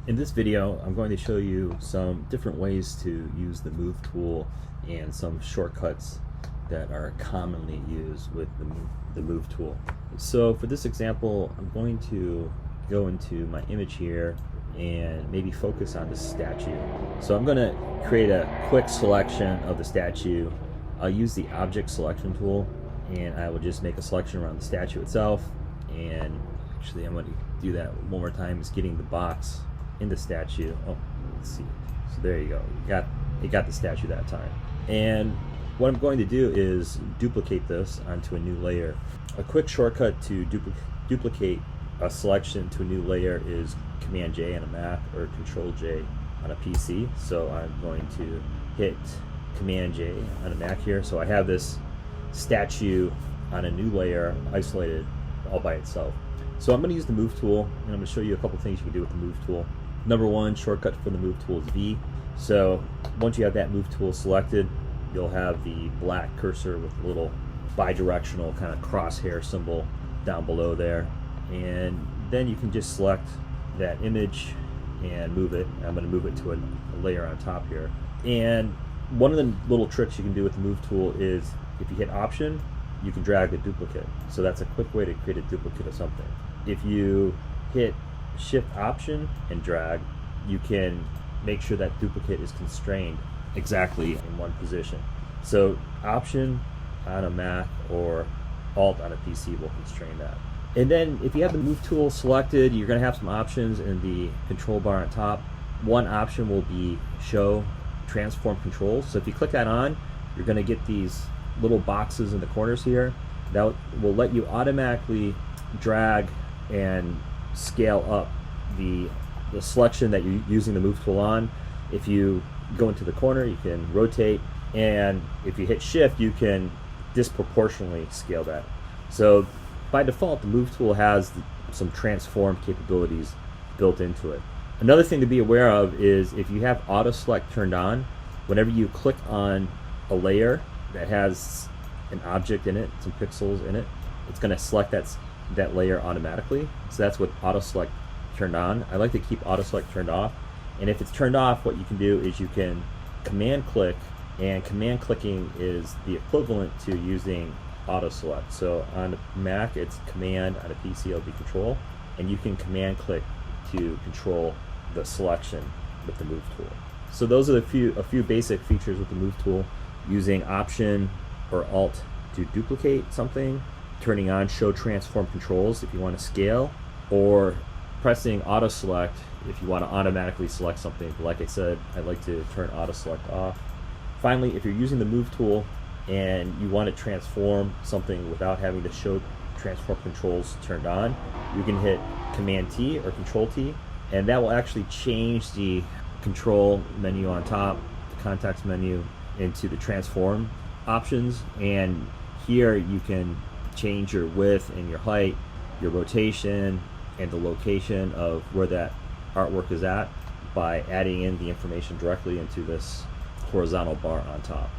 In this video, I'm going to show you some different ways to use the Move tool and some shortcuts that are commonly used with the Move tool. So for this example, I'm going to go into my image here and maybe focus on the statue. So I'm going to create a quick selection of the statue. I'll use the object selection tool and I will just make a selection around the statue itself. And actually I'm going to do that one more time, is getting the box in the statue. Oh, let's see. So there you go. It got the statue that time. And what I'm going to do is duplicate this onto a new layer. A quick shortcut to duplicate a selection to a new layer is Command J on a Mac or Control J on a PC. So I'm going to hit Command J on a Mac here. So I have this statue on a new layer, isolated all by itself. So I'm going to use the Move tool, and I'm going to show you a couple things you can do with the Move tool. Number one, shortcut for the Move tool is V. So once you have that Move tool selected, you'll have the black cursor with a little bi-directional kind of crosshair symbol down below there. And then you can just select that image and move it. I'm going to move it to a layer on top here. And one of the little tricks you can do with the Move tool is if you hit Option, you can drag a duplicate. So that's a quick way to create a duplicate of something. If you hit Shift Option and drag, you can make sure that duplicate is constrained exactly in one position. So Option on a Mac or Alt on a PC will constrain that. And then if you have the Move tool selected, you're going to have some options in the control bar on top. One option will be Show Transform Controls. So if you click that on, you're going to get these little boxes in the corners here that will let you automatically drag and scale up the selection that you're using the Move tool on. If you go into the corner, you can rotate, and if you hit Shift, you can disproportionately scale that. So by default, the Move tool has some transform capabilities built into it. Another thing to be aware of is if you have auto select turned on, whenever you click on a layer that has an object in it, some pixels in it, it's going to select that layer automatically. So that's with auto select turned on. I like to keep auto select turned off. And if it's turned off, what you can do is you can command click, and command clicking is the equivalent to using auto select. So on a Mac it's command, on a PC it'll be control, and you can command click to control the selection with the Move tool. So those are a few basic features with the Move tool: using Option or Alt to duplicate something, turning on Show Transform Controls if you want to scale, or pressing Auto Select if you want to automatically select something. But like I said, I like to turn Auto Select off. Finally, if you're using the Move tool and you want to transform something without having the Show Transform Controls turned on, you can hit Command T or Control T, and that will actually change the control menu on top, the context menu, into the transform options. And here you can change your width and your height, your rotation, and the location of where that artwork is at by adding in the information directly into this horizontal bar on top.